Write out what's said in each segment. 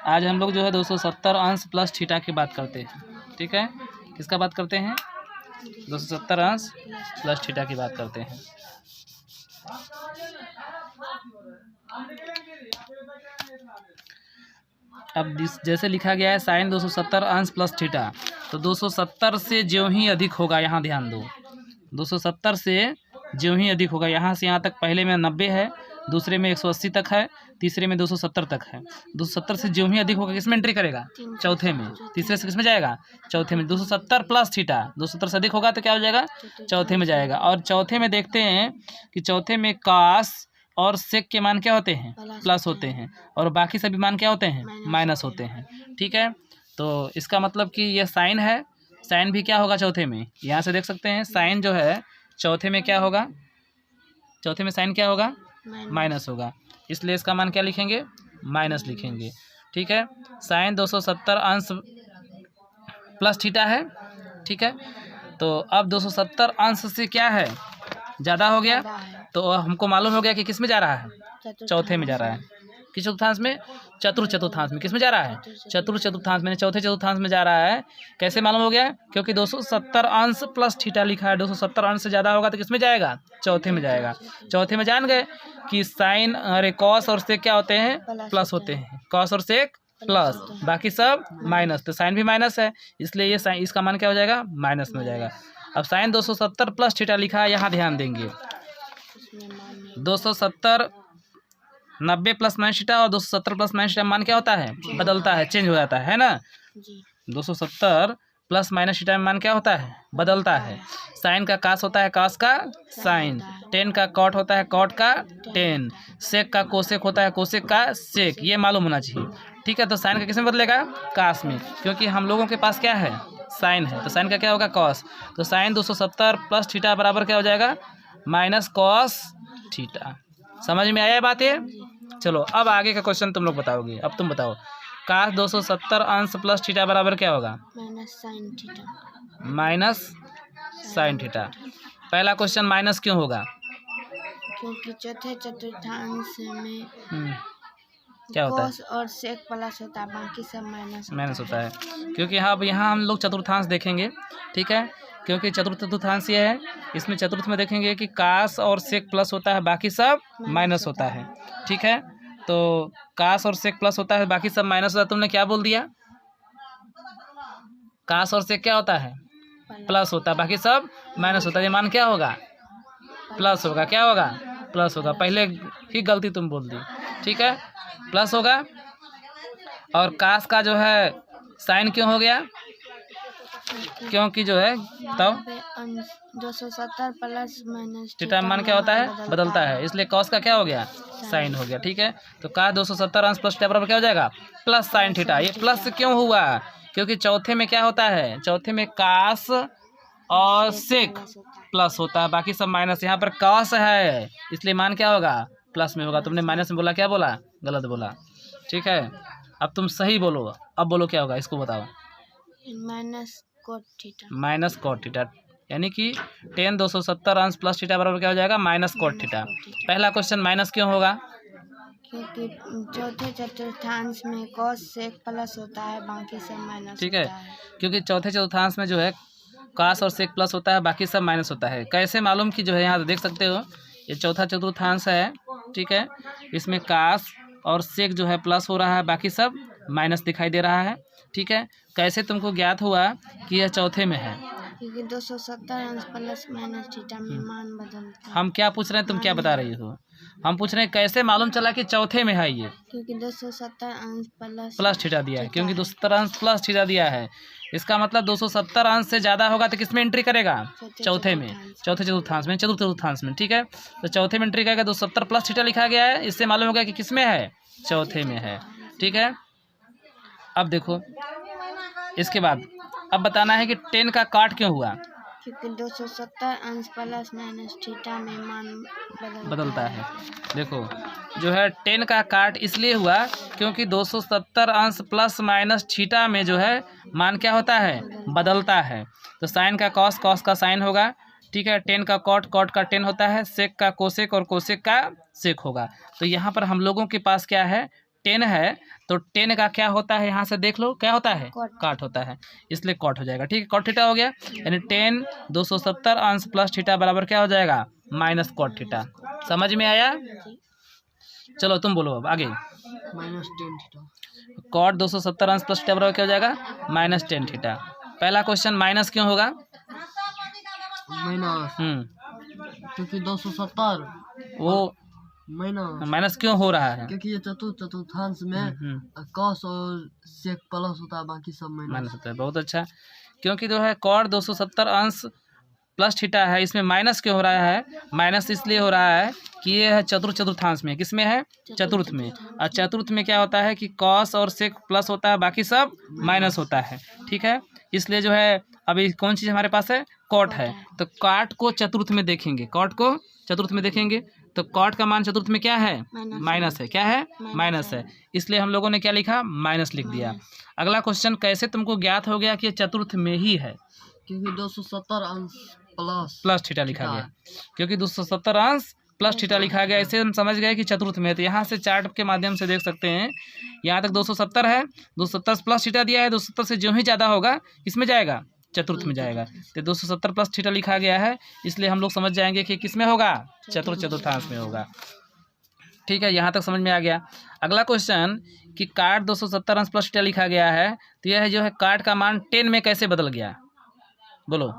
आज हम लोग जो है 270 अंश प्लस थीटा की बात करते हैं। ठीक है, किसका बात करते हैं? 270 अंश प्लस थीटा की बात करते हैं। अब जैसे लिखा गया है साइन 270 अंश प्लस थीटा, तो 270 से ज्यों ही अधिक होगा, यहाँ ध्यान दो, 270 से ज्यों ही अधिक होगा, यहाँ से यहाँ तक पहले में 90 है, दूसरे में 180 तक है, तीसरे में 270 तक है। 270 से ज्यों ही अधिक होगा किस में एंट्री करेगा? चौथे में। तीसरे से किस में जाएगा? चौथे में। 270 प्लस थीटा 270 से अधिक होगा तो क्या हो जाएगा? चौथे में जाएगा। और चौथे में देखते हैं कि चौथे में कास और सेक के मान क्या होते हैं? प्लस होते हैं, और बाकी सभी मान क्या होते हैं? माइनस होते हैं। ठीक है, तो इसका मतलब कि ये साइन है, साइन भी क्या होगा चौथे में? यहाँ से देख सकते हैं साइन जो है चौथे में क्या होगा? चौथे में साइन क्या होगा? माइनस होगा, इसलिए इसका मान क्या लिखेंगे? माइनस लिखेंगे। ठीक है, साइन 270 अंश प्लस थीटा है। ठीक है, तो अब 270 अंश से क्या है? ज़्यादा हो गया, तो हमको मालूम हो गया कि किस में जा रहा है? चौथे में जा रहा है। किस चतुर्थांश में? चतुर्थांश में। किस में जा रहा है? चतुर्थांश में, चौथे चतुर्थांश में जा रहा है। कैसे मालूम हो गया? क्योंकि 270 अंश प्लस थीटा लिखा है, 270 अंश से ज़्यादा होगा तो किस में जाएगा? चौथे में जाएगा। चौथे में जान गए कि साइन अरे कॉस और सेक क्या होते हैं? प्लस होते हैं। कॉस और सेक प्लस, बाकी सब माइनस, तो साइन भी माइनस है, इसलिए ये साइन, इसका मान क्या हो जाएगा? माइनस में हो जाएगा। अब साइन 270 प्लस थीटा लिखा है, यहाँ ध्यान देंगे। 270 90 प्लस माइनस थीटा और 270 प्लस माइनस थीटा मान क्या होता है? बदलता है, चेंज हो जाता है ना। 270 प्लस माइनस थीटा में मान क्या होता है? बदलता है। साइन का कास होता है, कास का साइन। टेन का कॉट होता है, कॉट का टेन। सेक का कोसेक होता है, कोसेक का सेक। ये मालूम होना चाहिए। ठीक है, तो साइन का किस में बदलेगा? कास में, क्योंकि हम लोगों के पास क्या है? साइन है, तो साइन का क्या होगा? कॉस। तो साइन 270 प्लस थीटा बराबर क्या हो जाएगा? Minus cos theta. समझ में आया बात ये? चलो अब आगे का क्वेश्चन तुम लोग बताओगे। अब तुम बताओ, काश 270 अंश प्लस थीटा बराबर क्या होगा? Minus sine theta. Minus sine theta. पहला क्वेश्चन माइनस क्यों होगा? क्योंकि चौथे चतुर्थांश में क्या होता है? कॉस और सेक प्लस होता है, बाकी सब माइनस होता है। क्योंकि हाँ, अब यहाँ हम लोग चतुर्थांश देखेंगे। ठीक है, क्योंकि चतुर्थांश ये है, इसमें चतुर्थ में देखेंगे कि कास और सेक प्लस होता है, बाकी सब माइनस होता है। ठीक है, तो कास और सेक प्लस होता है, बाकी सब माइनस होता है। तुमने क्या बोल दिया? कास और सेक क्या होता है? प्लस होता है, बाकी सब माइनस होता है। ये मान क्या होगा? प्लस होगा। क्या होगा? प्लस होगा। पहले ही गलती तुम बोल दी। ठीक है, प्लस होगा। और कास का जो है साइन क्यों हो गया? क्योंकि जो है तब 270 प्लस माइनस थीटा मान क्या होता है? बदलता है, इसलिए कॉस का क्या हो गया? साइन हो गया। ठीक है, तो कास 270 अंश प्लस थीटा बराबर क्या हो जाएगा? Plus sine theta. ये प्लस क्यों हुआ? क्योंकि चौथे में क्या होता है? चौथे में कास और सेक प्लस होता है, बाकी सब माइनस। यहाँ पर कॉस है, इसलिए मान क्या होगा? प्लस में होगा। तुमने माइनस में बोला, क्या बोला? गलत बोला। ठीक है, अब तुम सही बोलो। अब बोलो क्या होगा, इसको बताओ। Minus cot theta. Minus cot theta, यानी कि टेन 270 अंश प्लस थीटा बराबर क्या हो जाएगा? Minus cot theta. पहला क्वेश्चन माइनस क्यों होगा? क्योंकि चौथे चतुर्थांश में कॉस सेक प्लस होता है, बाकी सब माइनस। ठीक है, क्योंकि चौथे चतुर्थांश में जो है कास और सेक प्लस होता है, बाकी सब माइनस होता है। कैसे मालूम? कि जो है यहाँ देख सकते हो, ये चौथा चतुर्थांश है। ठीक है, इसमें कास और सेक जो है प्लस हो रहा है, बाकी सब माइनस दिखाई दे रहा है। ठीक है, कैसे तुमको ज्ञात हुआ कि यह चौथे में है? क्योंकि 270 अंश प्लस माइनस थीटा में मान बदलता है। हम क्या पूछ रहे हैं, तुम क्या बता रही हो? हम पूछ रहे हैं कैसे मालूम चला कि चौथे में है ये? क्योंकि 270 अंश प्लस थीटा दिया है, क्योंकि 270 अंश प्लस थीटा दिया है। इसका मतलब 270 अंश से ज़्यादा होगा तो किस में एंट्री करेगा? चौथे में, चौथे चतुर्थांश में, चतुर्थ चतुर्थांश में। ठीक है, तो चौथे में एंट्री करेगा। 270 प्लस थीटा लिखा गया है, इससे मालूम होगा कि किस में है? चौथे में है। ठीक है, अब देखो इसके बाद अब बताना है कि 10 का काट क्यों हुआ? क्योंकि 270 अंश प्लस माइनस थीटा में मान बदलता है। देखो जो है 10 का काट इसलिए हुआ क्योंकि 270 अंश प्लस माइनस थीटा में जो है मान क्या होता है? बदलता है। तो साइन का कॉस, कॉस का साइन होगा। ठीक है, 10 का कॉट, कॉट का 10 होता है। सेक का कोसेक और कोसेक का सेक होगा। तो यहाँ पर हम लोगों के पास क्या है? 10 है तो 10 का क्या होता है, यहाँ से देख लो क्या होता है, कॉट। काट होता है, इसलिए कॉट हो जाएगा। ठीक है, कॉट थीटा हो गया, यानी 10 270 अंश प्लस थीटा बराबर क्या हो जाएगा, माइनस कॉट थीटा। समझ में आया? जी। चलो तुम बोलो अब आगे। -10 थीटा। कॉट 270 अंश प्लस थीटा बराबर क्या हो जाएगा, -10 थीटा। पहला क्वेश्चन माइनस क्यों होगा? माइनस क्योंकि 270 वो माइनस माइनस क्यों हो रहा है? क्योंकि ये चतुर्थांश में कॉस और सेक प्लस होता है, बाकी सब माइनस होता है। बहुत अच्छा, क्योंकि जो है कॉट 270 अंश प्लस थीटा है, इसमें माइनस क्यों हो रहा है? माइनस इसलिए हो रहा है कि ये है चतुर्थांश में, किसमें है, चतुर्थ में। और चतुर्थ में क्या होता है कि कॉस और सेक प्लस होता है, बाकी सब माइनस होता है। ठीक है, इसलिए जो है अभी कौन चीज़ हमारे पास है, कॉट है, तो कॉट को चतुर्थ में देखेंगे, कॉट को चतुर्थ में देखेंगे तो कॉट का मान चतुर्थ में क्या है, माइनस है। क्या है, माइनस है, इसलिए हम लोगों ने क्या लिखा, माइनस लिख दिया। अगला क्वेश्चन, कैसे तुमको ज्ञात हो गया कि ये चतुर्थ में ही है? क्योंकि 270 अंश प्लस थीटा लिखा गया, क्योंकि 270 अंश प्लस थीटा लिखा गया, इसे हम समझ गए कि चतुर्थ में है। तो यहाँ से चार्ट के माध्यम से देख सकते हैं, यहाँ तक 270 है, 270 प्लस थीटा दिया है, 270 से जो ही ज़्यादा होगा इसमें जाएगा, चतुर्थ में जाएगा। तो 270 प्लस थीटा लिखा गया है, इसलिए हम लोग समझ जाएंगे कि किस में होगा, चतुर्थांश में होगा। ठीक है, यहाँ तक समझ में आ गया। अगला क्वेश्चन कि काट 270 अंश प्लस थीटा लिखा गया है, तो यह जो है काट का मान 10 में कैसे बदल गया, बोलो?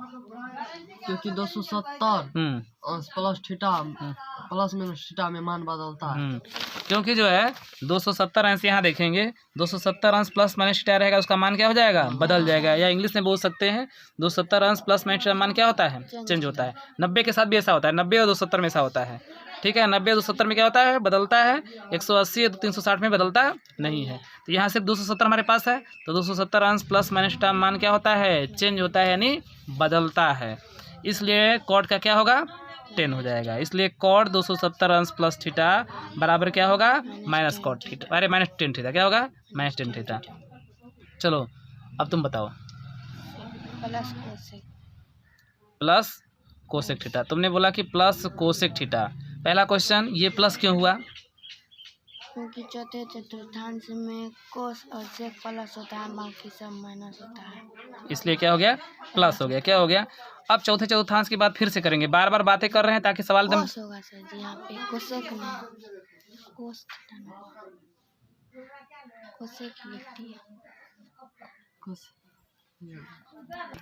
क्योंकि 270 अंश plus theta plus minus theta में मान बदलता है। क्योंकि जो है 270 अंश यहाँ देखेंगे, 270 अंश प्लस माइनस थीटा रहेगा, उसका मान क्या हो जाएगा, बदल जाएगा। या इंग्लिश में बोल सकते हैं 270 अंश प्लस माइनस थीटा मान क्या होता है, चेंज होता है। 90 के साथ भी ऐसा होता है, 90 और 270 में ऐसा होता है। ठीक है, 90 और 270 में क्या होता है, बदलता है। 180 और 360 में बदलता नहीं है। तो यहाँ सिर्फ 270 हमारे पास है, तो 270 अंश प्लस माइनस थीटा मान क्या होता है, चेंज होता है, यानी बदलता है। इसलिए कॉट का क्या होगा, 10 हो जाएगा। इसलिए कॉट 270 अंश प्लस थीटा बराबर क्या होगा, माइनस कॉट थीटा, अरे -10 थीटा। क्या होगा, -10 थीटा। चलो अब तुम बताओ। प्लस कोसेक थीटा, तुमने बोला कि प्लस कोसेक थीटा। पहला क्वेश्चन, ये प्लस क्यों हुआ? क्योंकि चौथे चतुर्थांश में कोस और सेक प्लस होता है, बाकी सब माइनस होता है, इसलिए क्या हो गया, प्लस हो गया। क्या हो गया? अब चौथे चतुर्थांश की बात फिर से करेंगे, बार बार बातें कर रहे हैं ताकि सवाल दम कोस होगा सर जी, यहाँ पे कोसेक नहीं, कोस कोसेक लिखती है।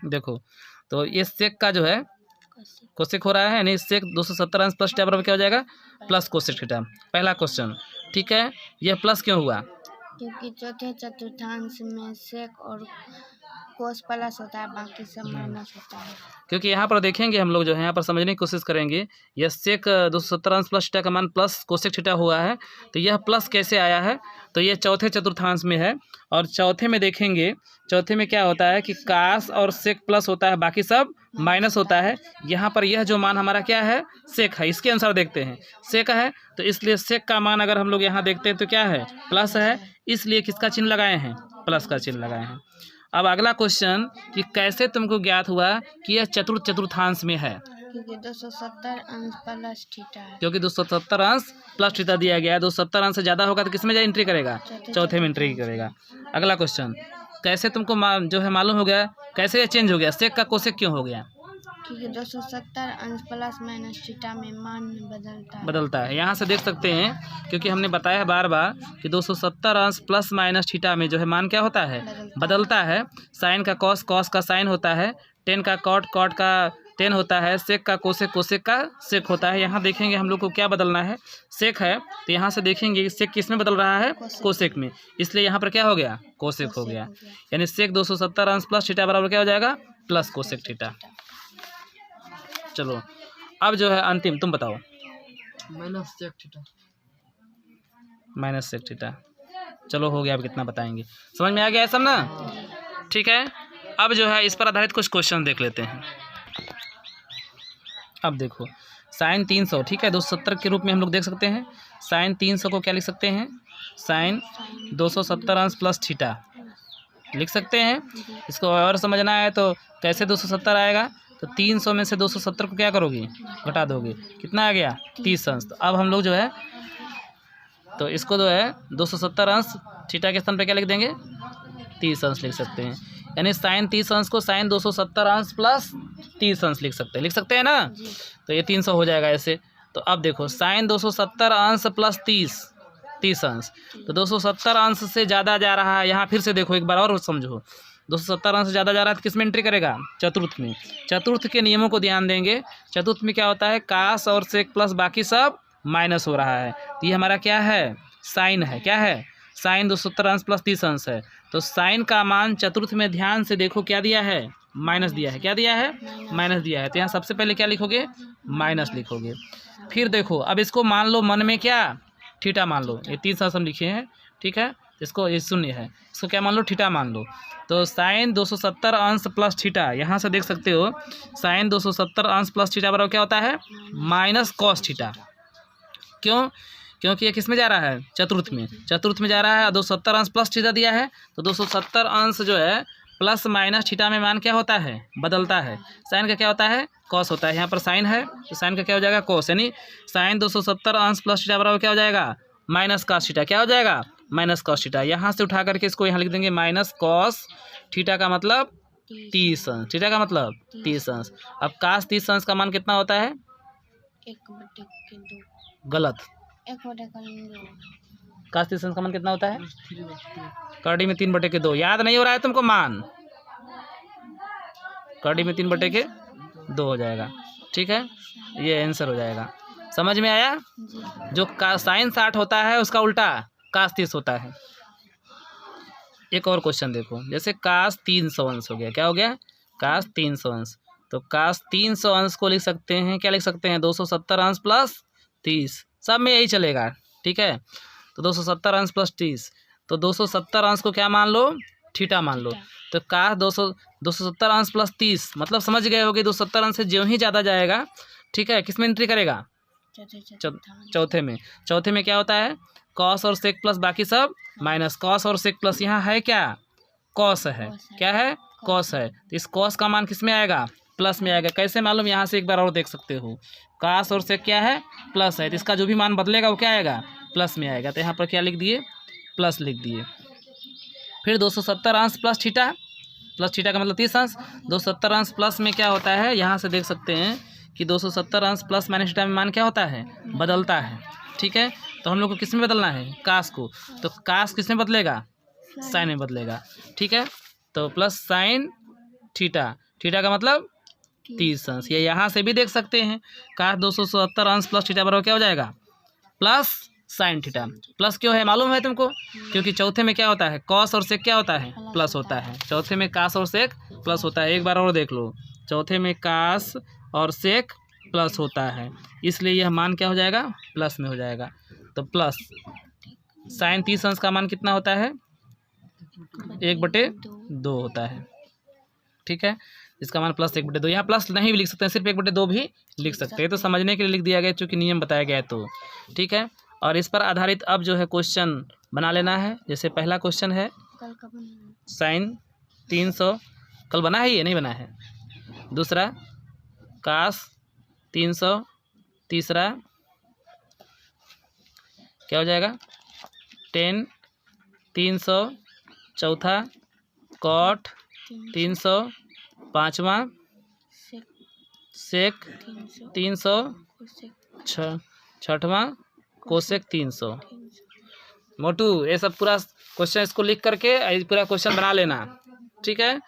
देखो, तो ये सेक का जो है कोसेक हो रहा है, यानी सेक 270 अंश प्लस थीटा बराबर क्या हो जाएगा, प्लस कोसेक थीटा। पहला क्वेश्चन, ठीक है, यह प्लस क्यों हुआ? क्योंकि चौथे चतुर्थांश में सेक और कोस प्लस होता है, बाकी सब माइनस होता है। क्योंकि यहाँ पर देखेंगे हम लोग जो है यहाँ पर समझने की कोशिश करेंगे, यह सेक 270 अंश प्लस थीटा का मान प्लस कोसेक थीटा हुआ है, तो यह प्लस कैसे आया है? तो यह चौथे चतुर्थांश में है, और चौथे में देखेंगे, चौथे में क्या होता है कि कास और सेक प्लस होता है, बाकी सब माइनस होता है। यहाँ पर यह जो मान हमारा क्या है, सेक है, इसके अनुसार देखते हैं, सेक है, तो इसलिए सेक का मान अगर हम लोग यहाँ देखते हैं तो क्या है, प्लस है, इसलिए किसका चिन्ह लगाए हैं, प्लस का चिन्ह लगाए हैं। अब अगला क्वेश्चन कि कैसे तुमको ज्ञात हुआ कि यह चतुर्थांश में है? क्योंकि 270 अंश प्लस थीटा है। क्योंकि 270 अंश प्लस थीटा दिया गया है, 270 अंश से ज़्यादा होगा तो किस में एंट्री करेगा, चौथे में एंट्री करेगा। अगला क्वेश्चन, कैसे तुमको जो है मालूम हो गया, कैसे ये चेंज हो गया, सेक का कोसेक क्यों हो गया? क्योंकि 270 अंश प्लस माइनस थीटा में मान बदलता है। यहाँ से देख सकते हैं, क्योंकि हमने बताया है बार बार कि 270 अंश प्लस माइनस थीटा में जो है मान क्या होता है, बदलता है। साइन का कॉस, कॉस का साइन होता है, 10 का कॉट, कॉट का 10 होता है, सेक का कोसेक, कोसेक का सेक होता है। यहाँ देखेंगे हम लोग को क्या बदलना है, सेक है, तो यहाँ से देखेंगे सेक किस में बदल रहा है, कोसेक में, इसलिए यहाँ पर क्या हो गया, कोसेक हो गया। यानी सेक 270 अंश प्लस थीटा बराबर क्या हो जाएगा, प्लस कोसेक थीटा। चलो अब जो है अंतिम तुम बताओ, minus sec theta, minus sec theta. चलो हो गया, अब कितना बताएंगे, समझ में आ गया है सब ना? ठीक है, अब जो है इस पर आधारित कुछ क्वेश्चन देख लेते हैं। अब देखो, साइन 300, ठीक है, 270 के रूप में हम लोग देख सकते हैं। साइन 300 को क्या लिख सकते हैं, साइन 270 अंश प्लस थीटा लिख सकते हैं। इसको और समझना है तो कैसे 270 आएगा, तो 300 में से 270 को क्या करोगे, घटा दोगे, कितना आ गया, 30 अंश। तो अब हम लोग जो है तो इसको जो है 270 अंश थीटा के स्थान पे क्या लिख देंगे, 30 अंश लिख सकते हैं। यानी साइन 30 अंश को साइन 270 अंश प्लस 30 अंश लिख सकते हैं ना। तो ये 300 हो जाएगा ऐसे। तो अब देखो साइन 270 अंश प्लस 30 अंश, तो 270 अंश से ज़्यादा जा रहा है। यहाँ फिर से देखो एक बार और समझो, 270 अंश से ज़्यादा जा रहा है तो किस में एंट्री करेगा, चतुर्थ में। चतुर्थ के नियमों को ध्यान देंगे। चतुर्थ में क्या होता है, कास और सेक प्लस बाकी सब माइनस हो रहा है। तो ये हमारा क्या है, साइन है। क्या है, साइन 270 अंश प्लस 30 अंश है। तो साइन का मान चतुर्थ में ध्यान से देखो क्या दिया है, माइनस दिया है। क्या दिया है, माइनस दिया है। तो यहाँ सबसे पहले क्या लिखोगे, माइनस लिखोगे। फिर देखो अब इसको मान लो मन में क्या, थीटा मान लो। ये 30 अंश हम लिखे हैं, ठीक है। इसको ये शून्य है, इसको क्या मान लो, थीटा मान लो। तो साइन 270 अंश प्लस थीटा, यहाँ से देख सकते हो साइन 270 अंश प्लस थीटा बराबर क्या होता है, माइनस कॉस थीटा। क्यों, क्योंकि ये किस में जा रहा है, चतुर्थ में। चतुर्थ में जा रहा है। 270 अंश प्लस थीटा दिया है, तो 270 अंश जो है प्लस माइनस थीटा में मान क्या होता है, बदलता है। साइन का क्या होता है, कॉस होता है। यहाँ पर साइन है तो साइन का क्या हो जाएगा, कॉस। यानी साइन 270 अंश प्लस थीटा बराबर क्या हो जाएगा, माइनस कॉस थीटा। क्या हो जाएगा, माइनस कॉस थीटा। यहाँ से उठा करके इसको यहाँ लिख देंगे माइनस कॉस थीटा का मतलब 30 अंश। थीटा का मतलब 30 अंश। अब कास 30 अंश का मान कितना होता है, 1/2। गलत। 1/2। कास 30 अंश का मान कितना होता है, कड़ी में 3/2। याद नहीं हो रहा है तुमको मान, कड़ी में 3/2 हो जाएगा, ठीक है। ये आंसर हो जाएगा। समझ में आया। जो साइन 60 होता है उसका उल्टा कास 30 होता है। एक और क्वेश्चन देखो, जैसे कास 300 अंश हो गया। क्या हो गया, कास 300 अंश। तो कास 300 अंश को लिख सकते हैं, क्या लिख सकते हैं, 270 अंश प्लस 30। सब में यही चलेगा, ठीक है। तो 270 अंश प्लस 30, तो 270 अंश को क्या मान लो, थीटा मान लो। तो कास 270 अंश प्लस 30 मतलब समझ गए होगे 270 अंश से ज्यों ही ज़्यादा जाएगा, ठीक है, किस में एंट्री करेगा, चौथे में। चौथे में क्या होता है, कॉस और सेक प्लस बाकी सब माइनस। कॉस और सेक प्लस यहाँ है क्या, कॉस है। क्या है, कॉस है। तो इस कॉस का मान किस में आएगा, प्लस में आएगा। कैसे मालूम, यहाँ से एक बार और देख सकते हो। कॉस और सेक क्या है, प्लस है। तो इसका जो भी मान बदलेगा वो क्या आएगा, प्लस में आएगा। तो यहाँ पर क्या लिख दिए, प्लस लिख दिए। फिर 270 अंश प्लस थीटा, प्लस थीटा का मतलब 30 अंश। 270 अंश प्लस में क्या होता है, यहाँ से देख सकते हैं कि 270 अंश प्लस माइनस थीटा में मान क्या होता है, बदलता है, ठीक है। तो हम लोग को किस में बदलना है, कास को। तो कास किस में बदलेगा, साइन में बदलेगा, ठीक है। तो प्लस साइन थीटा, थीटा का मतलब 30 अंश। ये यहाँ से भी देख सकते हैं, कास 270 अंश प्लस थीटा बराबर क्या हो जाएगा, प्लस साइन थीटा। प्लस क्यों है मालूम है तुमको, क्योंकि चौथे में क्या होता है, कॉस और सेक क्या होता है, प्लस होता है। चौथे में कास और सेक प्लस होता है। एक बार और देख लो, चौथे में कास और सेक प्लस होता है, इसलिए यह मान क्या हो जाएगा, प्लस में हो जाएगा। तो प्लस साइन 30 अंश का मान कितना होता है, 1/2 होता है, ठीक है। इसका मान प्लस 1/2। यहाँ प्लस नहीं भी लिख सकते हैं, सिर्फ 1/2 भी लिख सकते हैं। तो समझने के लिए लिख दिया गया, चूँकि नियम बताया गया है तो, ठीक है। और इस पर आधारित अब जो है क्वेश्चन बना लेना है। जैसे पहला क्वेश्चन है साइन 300, कल बना है, ये नहीं बना है। दूसरा कास 300, तीसरा क्या हो जाएगा, टेन 300, चौथा कॉट 300, पाँचवा सेक 300, छठवां कोसेक 300। मोटू ये सब पूरा क्वेश्चन इसको लिख करके पूरा क्वेश्चन बना लेना, ठीक है।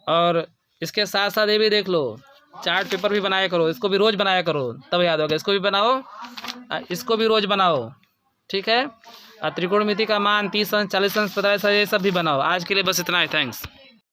और इसके साथ साथ ये भी देख लो, चार्ट पेपर भी बनाया करो, इसको भी रोज़ बनाया करो, तब याद होगा। इसको भी बनाओ, इसको भी रोज़ बनाओ, ठीक है। और त्रिकोणमिति का मान 30 अंश, 40 अंश, 45 अंश, ये सब भी बनाओ। आज के लिए बस इतना ही, थैंक्स।